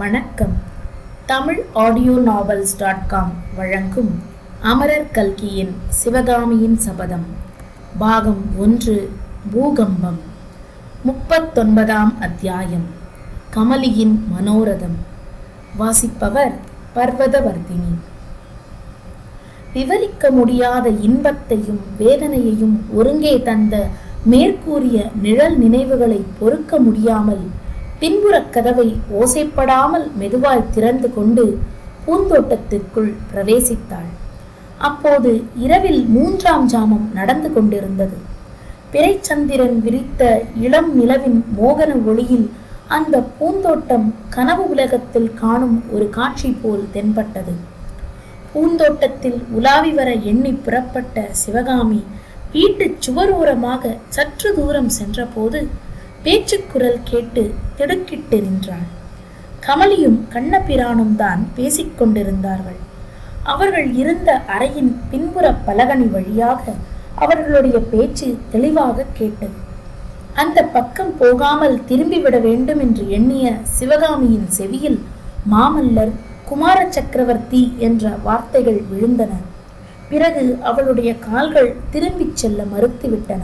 வணக்கம். தமிழ் ஆடியோ நாவல்ஸ்.com வழங்கும் அமரர் கல்கியின் சிவகாமியின் சபதம் பாகம் 1 பூகம்பம் 39ஆம் அத்தியாயம் கமலியின் மனோரதம். வாசிப்பவர் பர்வதவர்தினி. விவரிக்க முடியாத இன்பத்தையும் வேதனையையும் ஒருங்கே தந்த மேற்கூறிய நிழல் நினைவுகளை பொறுக்க முடியாமல் பின்புறக் கதவை ஓசைப்படாமல் மெதுவாய் திறந்து கொண்டு பூந்தோட்டத்திற்குள் பிரவேசித்தாள். அப்போது இரவில் 3ஆம் ஜாமம் நடந்து கொண்டிருந்தது. பிறைச்சந்திரன் விரித்த இளம் நிலவின் மோகன ஒளியில் அந்த பூந்தோட்டம் கனவு உலகத்தில் காணும் ஒரு காட்சி போல் தென்பட்டது. பூந்தோட்டத்தில் உலாவி வர எண்ணி புறப்பட்ட சிவகாமி வீட்டு சுவரோரமாக சற்று தூரம் சென்றபோது பேச்சுக்குரல் கேட்டு திடுக்கிட்டு நின்றாள். கமலியும் கண்ணபிரானும் தான் பேசிக்கொண்டிருந்தார்கள். அவர்கள் இருந்த அறையின் பின்புற பலகனி வழியாக அவர்களுடைய பேச்சு தெளிவாக கேட்டது. அந்த பக்கம் போகாமல் திரும்பிவிட வேண்டும் என்று எண்ணிய சிவகாமியின் செவியில் மாமல்லர், குமார சக்கரவர்த்தி என்ற வார்த்தைகள் விழுந்தன. பிறகு அவளுடைய கால்கள் திரும்பிச் செல்ல மறுத்துவிட்டன.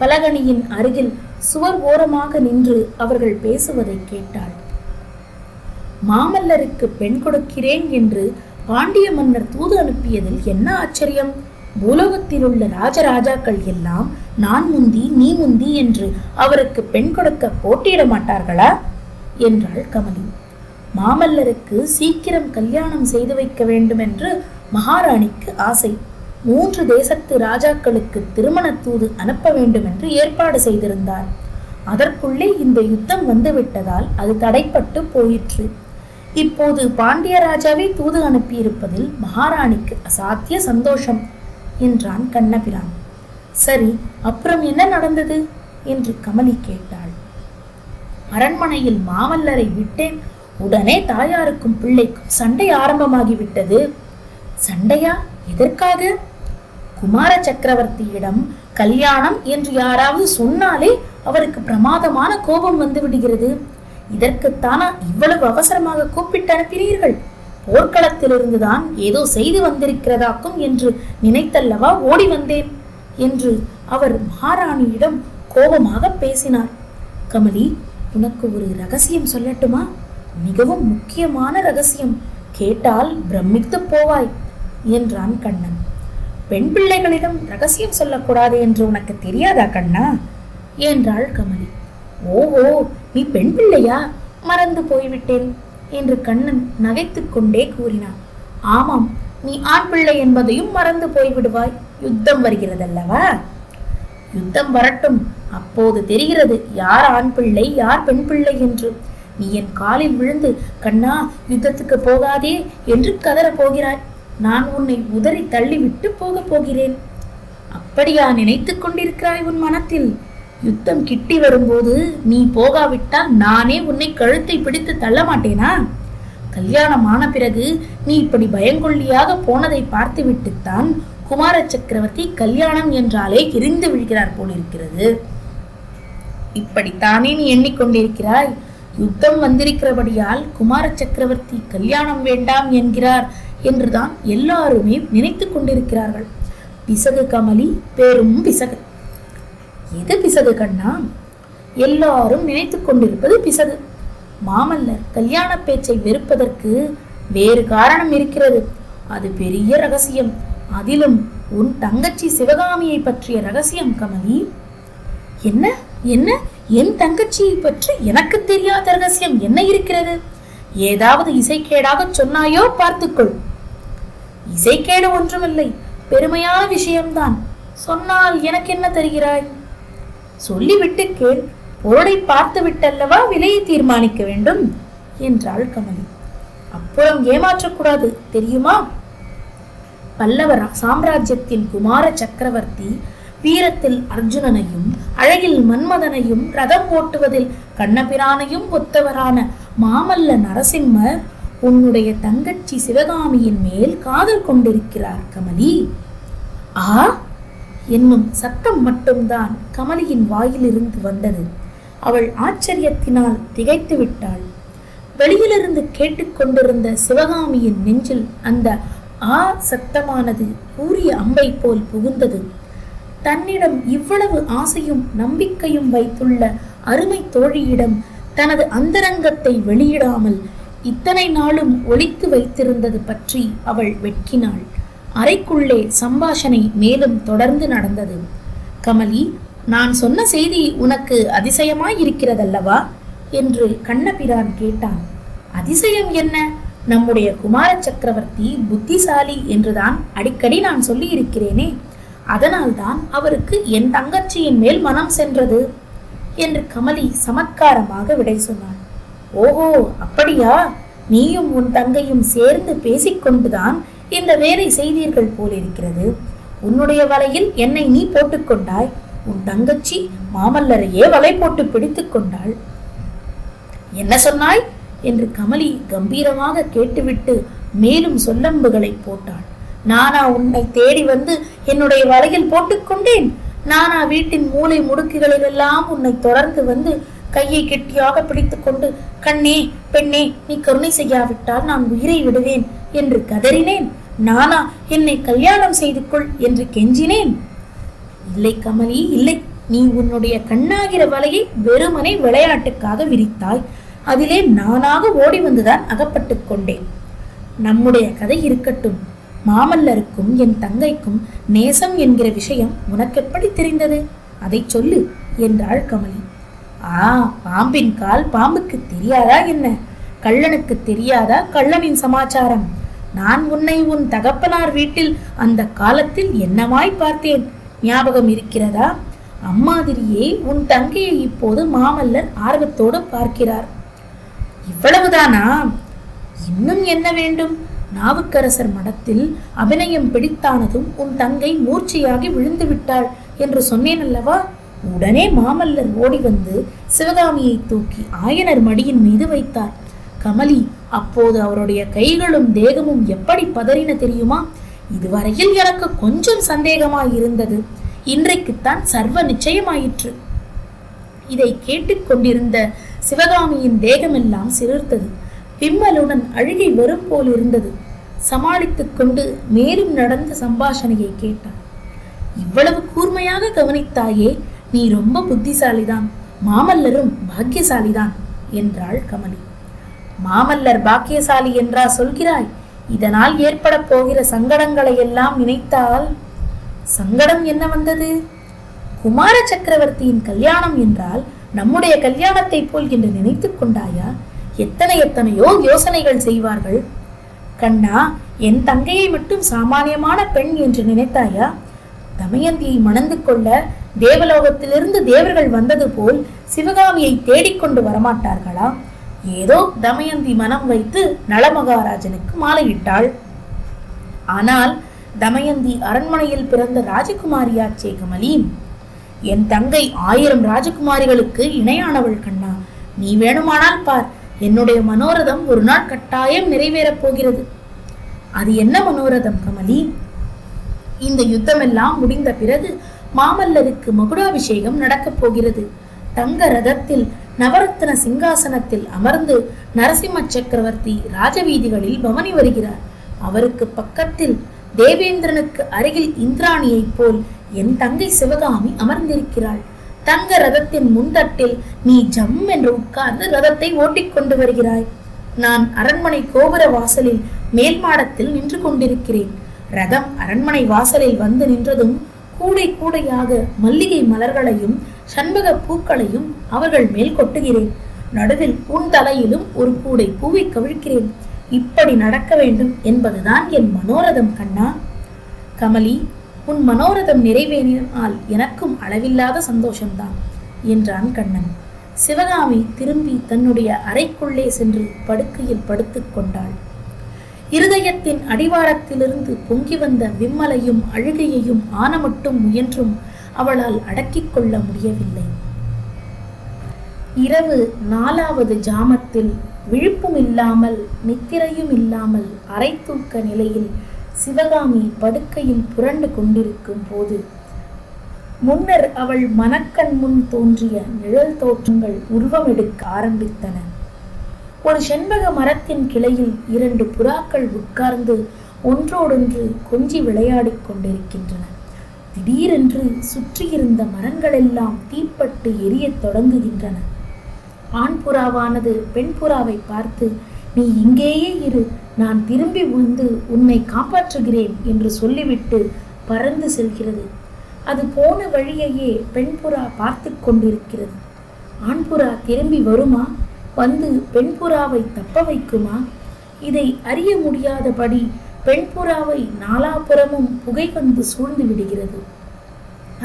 பலகனியின் அருகில் சுவர் ஓரமாக நின்று அவர்கள் பேசுவதை கேட்டாள். மாமல்லருக்கு பெண் கொடுக்கிறேன் என்று பாண்டிய மன்னர் தூது அனுப்பியதில் என்ன ஆச்சரியம்? பூலோகத்தில் உள்ள ராஜராஜாக்கள் எல்லாம் நான் முந்தி நீ முந்தி என்று அவருக்கு பெண் கொடுக்க போட்டியிட மாட்டார்களா என்றாள் கமலி. மாமல்லருக்கு சீக்கிரம் கல்யாணம் செய்து வைக்க வேண்டும் என்று மகாராணிக்கு ஆசை. 3 தேசத்து ராஜாக்களுக்கு திருமண தூது அனுப்ப வேண்டும் என்று ஏற்பாடு செய்திருந்தார். அதற்குள்ளே இந்த யுத்தம் வந்துவிட்டதால் அது தடைப்பட்டு போயிற்று. இப்போது பாண்டிய ராஜாவே தூது அனுப்பியிருப்பதில் மகாராணிக்கு அசாத்திய சந்தோஷம் என்றான் கண்ணபிரான். சரி, அப்புறம் என்ன நடந்தது என்று கமலி கேட்டாள். அரண்மனையில் மாமல்லரை விட்டேன். உடனே தாயாருக்கும் பிள்ளைக்கும் சண்டை ஆரம்பமாகிவிட்டது. சண்டையா? எதற்காக? குமார சக்கரவர்த்தியிடம் கல்யாணம் என்று யாராவது சொன்னாலே அவருக்கு பிரமாதமான கோபம் வந்து விடுகிறது. இதற்குத்தானா இவ்வளவு அவசரமாக கூப்பிட்டு அனுப்பினீர்கள்? போர்க்களத்திலிருந்துதான் ஏதோ செய்து வந்திருக்கிறதாக்கும் என்று நினைத்தல்லவா ஓடி வந்தேன் என்று அவர் மகாராணியிடம் கோபமாக பேசினார். கமலி, உனக்கு ஒரு ரகசியம் சொல்லட்டுமா? மிகவும் முக்கியமான ரகசியம். கேட்டால் பிரமித்து போவாய் என்றான் கண்ணன். பெண் பிள்ளைகளிடம் ரகசியம் சொல்லக்கூடாது என்று உனக்கு தெரியாதா கண்ணா என்றாள் கமலி. ஓஹோ, நீ பெண் பிள்ளையா? மறந்து போய்விட்டேன் என்று கண்ணன் நகைத்துக் கொண்டே கூறினான். ஆமாம், நீ ஆண் பிள்ளை என்பதையும் மறந்து போய்விடுவாய். யுத்தம் வருகிறதல்லவா? யுத்தம் வரட்டும், அப்போது தெரிகிறது யார் ஆண் பிள்ளை யார் பெண் பிள்ளை என்று. நீ என் காலில் விழுந்து கண்ணா யுத்தத்துக்கு போகாதே என்று கதற போகிறாய். நான் உன்னை உதறி தள்ளிவிட்டு போக போகிறேன். அப்படியா நினைத்துக் கொண்டிருக்கிறாய் உன் மனத்தில்? யுத்தம் கிட்டி வரும்போது நீ போகாவிட்டால் நானே உன்னை கழுத்தை பிடித்து தள்ள மாட்டேனா? கல்யாணம் ஆன பிறகு நீ இப்படி பயங்கொள்ளியாக போனதை பார்த்து விட்டுத்தான் குமார சக்கரவர்த்தி கல்யாணம் என்றாலே எரிந்து விழுகிறார் போலிருக்கிறது. இப்படித்தானே நீ எண்ணிக்கொண்டிருக்கிறாய்? யுத்தம் வந்திருக்கிறபடியால் குமார சக்கரவர்த்தி கல்யாணம் வேண்டாம் என்கிறார் என்றுதான் எல்லாருமே நினைத்து கொண்டிருக்கிறார்கள். பிசகு கமலி, பேரும் பிசகு. எது பிசகு கண்ணா? எல்லாரும் நினைத்து கொண்டிருப்பது பிசகு. மாமல்லர் கல்யாண பேச்சை வெறுப்பதற்கு வேறு காரணம் இருக்கிறது. அது பெரிய ரகசியம். அதிலும் உன் தங்கச்சி சிவகாமியை பற்றிய ரகசியம் கமலி. என்ன என்ன? என் தங்கச்சியை பற்றி எனக்கு தெரியாத ரகசியம் என்ன இருக்கிறது? ஏதாவது இசைக்கேடாக சொன்னாயோ பார்த்துக்கொள். இசைக்கேடு ஒன்றுமில்லை, பெருமையான விஷயம்தான். சொன்னால் எனக்கு என்ன தருகிறாய்? சொல்லிவிட்டு கேள். பொருளை பார்த்து விட்டல்லவா விலையை தீர்மானிக்க வேண்டும் என்றாள் கமலி. அப்புறம் ஏமாற்றக்கூடாது தெரியுமா? பல்லவ சாம்ராஜ்யத்தின் குமார சக்கரவர்த்தி வீரத்தில் அர்ஜுனனையும் அழகில் மன்மதனையும் ரதம் ஓட்டுவதில் கண்ணபிரானையும் ஒத்தவரான மாமல்ல நரசிம்மர் உன்னுடைய தங்கச்சி சிவகாமியின் மேல் காதல் கொண்டிருக்கிறார் கமலி. ஆ என்னும் சத்தம் மட்டும்தான் கமலியின் வாயிலிருந்து வந்தது. அவள் ஆச்சரியத்தினால் திகைத்து விட்டாள். வெளியிலிருந்து கேட்டுக்கொண்டிருந்த சிவகாமியின் நெஞ்சில் அந்த ஆ சத்தமானது கூறிய அம்பை போல் புகுந்தது. தன்னிடம் இவ்வளவு ஆசையும் நம்பிக்கையும் வைத்துள்ள அருமை தோழியிடம் தனது அந்தரங்கத்தை வெளியிடாமல் இத்தனை நாளும் ஒளித்து வைத்திருந்தது பற்றி அவள் வெட்கினாள். அறைக்குள்ளே சம்பாஷணை மேலும் தொடர்ந்து நடந்தது. கமலி, நான் சொன்ன செய்தி உனக்கு அதிசயமாய் இருக்கிறதல்லவா என்று கண்ணபிரான் கேட்டான். அதிசயம் என்ன? நம்முடைய குமார சக்கரவர்த்தி புத்திசாலி என்றுதான் அடிக்கடி நான் சொல்லி இருக்கிறேனே. அதனால்தான் அவருக்கு என் தங்கச்சியின் மேல் மனம் சென்றது என்று கமலி சமத்காரமாக விடை சொன்னான். ஓஹோ, அப்படியா? நீயும் உன் தங்கையும் சேர்ந்து பேசிக்கொண்டுதான் இந்த வேலை செய்தீர்கள் போலிருக்கிறது. உன்னுடைய வலையில் என்னை நீ போட்டுக்கொண்டாய். உன் தங்கச்சி மாமல்லரையே வலை போட்டு பிடித்துக் கொண்டாள். என்ன சொன்னாய் என்று கமலி கம்பீரமாக கேட்டுவிட்டு மேலும் சொல்லம்புகளை போட்டாள். நானா உன்னை தேடி வந்து என்னுடைய வலையில் போட்டுக்கொண்டேன்? நானா வீட்டின் மூளை முடுக்குகளிலெல்லாம் உன்னை தொடர்ந்து வந்து கையை கெட்டியாக பிடித்துக் கொண்டு, கண்ணே பெண்ணே, நீ கருணை செய்யாவிட்டால் நான் உயிரை விடுவேன் என்று கதறினேன்? நானா என்னை கல்யாணம் செய்து கொள் என்று கெஞ்சினேன்? இல்லை கமலி, இல்லை. நீ உன்னுடைய கண்ணாகிற வலையை வெறுமனை விளையாட்டுக்காக விரித்தாய். அதிலே நானாக ஓடி வந்துதான் அகப்பட்டுக் கொண்டேன். நம்முடைய கதை இருக்கட்டும். மாமல்லருக்கும் என் தங்கைக்கும் நேசம் என்கிற விஷயம் உனக்கு எப்படி தெரிந்தது? அதை சொல்லு என்றாள் கமலி. பாம்பின் கால் பாம்புக்கு தெரியாதா என்ன? கள்ளனுக்கு தெரியாதா கள்ளனின் சமாச்சாரம்? நான் உன்னை உன் தகப்பனார் வீட்டில் அந்த காலத்தில் என்னமாய் பார்த்தேன், ஞாபகம் இருக்கிறதா? அம்மாதிரியே உன் தங்கையை இப்போது மாமல்லர் ஆர்வத்தோடு பார்க்கிறார். இவ்வளவுதானா? இன்னும் என்ன வேண்டும்? நாவுக்கரசர் மடத்தில் அபிநயம் பிடித்தானதும் உன் தங்கை மூர்ச்சையாகி விழுந்து விட்டாள் என்று சொன்னேன் அல்லவா? உடனே மாமல்லர் ஓடி வந்து சிவகாமியை தூக்கி ஆயனர் மடியின் மீது வைத்தார். கமலி, அப்போது அவருடைய கைகளும் தேகமும் எப்படி பதறின தெரியுமா? இதுவரையில் எனக்கு கொஞ்சம் சந்தேகமாய் இருந்தது. இன்றைக்குத்தான் சர்வ நிச்சயமாயிற்று. இதை கேட்டுக்கொண்டிருந்த சிவகாமியின் தேகமெல்லாம் சிலிர்த்தது. விம்மலுடன் அழுகை வரும் போல் இருந்தது. சமாளித்துக் கொண்டு மேலும் நடந்த சம்பாஷணையை கேட்டார். இவ்வளவு கூர்மையாக கவனித்தாயே, நீ ரொம்ப புத்திசாலிதான். மாமல்லரும் பாக்கியசாலிதான் என்றாள் கமலி. மாமல்லர் பாக்கியசாலி என்றா சொல்கிறாய்? இதனால் ஏற்பட போகிற சங்கடங்களை எல்லாம் நினைத்தால் சங்கடம் என்ன வந்தது? குமார சக்கரவர்த்தியின் கல்யாணம் என்றால் நம்முடைய கல்யாணத்தை போல் என்று நினைத்துக் கொண்டாயா? எத்தனையோ யோசனைகள் செய்வார்கள். கண்ணா, என் தங்கையை மட்டும் சாமானியமான பெண் என்று நினைத்தாயா? தமயந்தியை மணந்து கொள்ள தேவலோகத்திலிருந்து தேவர்கள் வந்தது போல் சிவகாமியை தேடிக்கொண்டு வரமாட்டார்களா? ஏதோ தமயந்தி மனம் வைத்து நளமகாராஜனுக்கு மாலையிட்டாள். ஆனால் தமயந்தி அரண்மனையில் பிறந்த ராஜகுமாரியாச்சே கமலி. என் தங்கை 1000 ராஜகுமாரிகளுக்கு இணையானவள் கண்ணா. நீ வேணுமானால் பார், என்னுடைய மனோரதம் ஒரு நாள் கட்டாயம் நிறைவேறப் போகிறது. அது என்ன மனோரதம் கமலி? இந்த யுத்தமெல்லாம் முடிந்த பிறகு மாமல்லருக்கு மகுடாபிஷேகம் நடக்கப் போகிறது. தங்க ரதத்தில் நவரத்ன சிங்காசனத்தில் அமர்ந்து நரசிம்ம சக்கரவர்த்தி ராஜவீதிகளில் பவனி வருகிறார். அவருக்கு பக்கத்தில் தேவேந்திரனுக்கு அருகில் இந்திராணியை போல் என் தங்கை சிவகாமி அமர்ந்திருக்கிறாள். தங்க ரதத்தின் முன்தட்டில் நீ ஜம் என்று உட்கார்ந்து ரதத்தை ஓட்டிக்கொண்டு வருகிறாய். நான் அரண்மனை கோபுர வாசலில் மேல் மாடத்தில் நின்று கொண்டிருக்கிறேன். ரதம் அரண்மனை வாசலில் வந்து நின்றதும் கூடை கூடையாக மல்லிகை மலர்களையும் சண்பக பூக்களையும் அவர்கள் மேல் கொட்டுகிறேன். நடுவில் உன் தலையிலும் ஒரு கூடை பூவை கவிழ்க்கிறேன். இப்படி நடக்க வேண்டும் என்பதுதான் என் மனோரதம் கண்ணா. கமலி, உன் மனோரதம் நிறைவேறினால் எனக்கும் அளவில்லாத சந்தோஷம்தான் என்றான் கண்ணன். சிவகாமி திரும்பி தன்னுடைய அறைக்குள்ளே சென்று படுக்கையில் படுத்துக் கொண்டாள். இருதயத்தின் அடிவாரத்திலிருந்து பொங்கி வந்த விம்மலையும் அழுகையையும் ஆனமட்டும் முயன்றும் அவளால் அடக்கிக் கொள்ள முடியவில்லை. இரவு 4வது ஜாமத்தில் விழிப்பும் இல்லாமல் நித்திரையும் இல்லாமல் அரை தூக்க நிலையில் சிவகாமி படுக்கையில் புரண்டு கொண்டிருக்கும் போது முன்னர் அவள் மனக்கண் முன் தோன்றிய நிழல் தோற்றங்கள் உருவமெடுக்க ஆரம்பித்தன. ஒரு செண்பக மரத்தின் கிளையில் 2 புறாக்கள் உட்கார்ந்து ஒன்றோடொன்று கொஞ்சி விளையாடிக் கொண்டிருக்கின்றன. திடீரென்று சுற்றியிருந்த மரங்களெல்லாம் தீப்பட்டு எரியத் தொடங்குகின்றன. ஆண் புறாவானது பெண் புறாவை பார்த்து, நீ இங்கேயே இரு, நான் திரும்பி வந்து உன்னை காப்பாற்றுகிறேன் என்று சொல்லிவிட்டு பறந்து செல்கிறது. அது போன வழியையே பெண் புறா பார்த்து கொண்டிருக்கிறது. ஆண் புறா திரும்பி வருமா, வந்து பெண் புறாவை தப்ப வைக்குமா? இதை அறிய முடியாதபடி பெண் புறாவை நாலாபுறமும் புகை வந்து சூழ்ந்து விடுகிறது.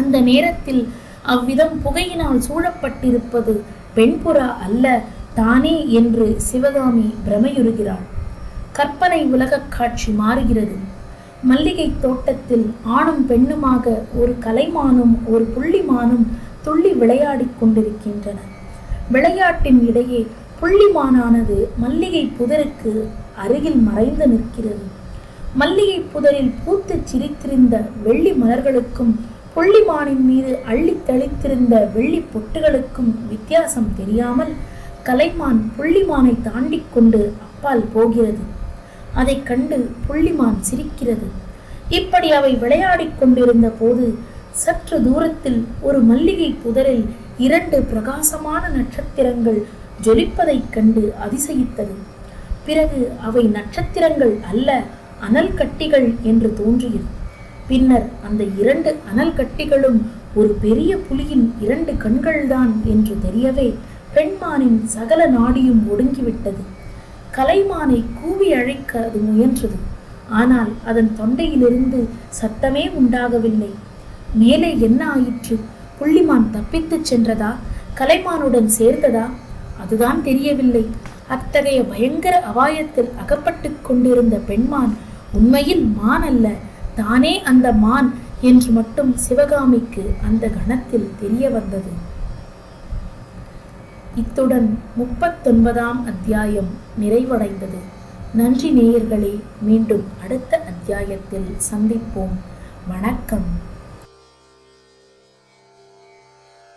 அந்த நேரத்தில் அவ்விதம் புகையினால் சூழப்பட்டிருப்பது பெண் புறா அல்ல, தானே என்று சிவகாமி பிரமையுறுகிறாள். கற்பனை உலக காட்சி மாறுகிறது. மல்லிகை தோட்டத்தில் ஆணும் பெண்ணுமாக ஒரு கலைமானும் ஒரு புள்ளிமானும் துள்ளி விளையாடிக் கொண்டிருக்கின்றன. விளையாட்டின் இடையே புள்ளிமானானது மல்லிகை புதருக்கு அருகில் மறைந்து நிற்கிறது. மல்லிகை புதரில் பூத்து சிரித்திருந்த வெள்ளி மலர்களுக்கும் புள்ளிமானின் மீது அள்ளி தெளித்திருந்த வெள்ளி பொட்டுகளுக்கும் வித்தியாசம் தெரியாமல் கலைமான் புள்ளிமானை தாண்டி கொண்டு அப்பால் போகிறது. அதை கண்டு புள்ளிமான் சிரிக்கிறது. இப்படி அவை விளையாடிக் கொண்டிருந்த போது சற்று தூரத்தில் ஒரு மல்லிகை புதரில் 2 பிரகாசமான நட்சத்திரங்கள் ஜொலிப்பதைக் கண்டு அதிசயித்தது. பிறகு அவை நட்சத்திரங்கள் அல்ல, அனல் கட்டிகள் என்று தோன்றியது. பின்னர் அந்த 2 அனல் கட்டிகளும் ஒரு பெரிய புலியின் 2 கண்கள்தான் என்று தெரியவே பெண்மானின் சகல நாடியும் ஒடுங்கிவிட்டது. கலைமானை கூவி அழைக்க அது முயன்றது. ஆனால் அதன் தொண்டையிலிருந்து சத்தமே உண்டாகவில்லை. மேலே என்ன ஆயிற்று? புள்ளிமான் தப்பித்துச் சென்றதா, கலைமானுடன் சேர்ந்ததா? அதுதான் தெரியவில்லை. அத்தகைய பயங்கர அபாயத்தில் அகப்பட்டு கொண்டிருந்த பெண்மான் உண்மையில் மான் அல்ல, தானே அந்த மான் என்று மட்டும் சிவகாமிக்கு அந்த கணத்தில் தெரிய வந்தது. இத்துடன் 39ஆம் அத்தியாயம் நிறைவடைந்தது. நன்றி நேயர்களே, மீண்டும் அடுத்த அத்தியாயத்தில் சந்திப்போம். வணக்கம்.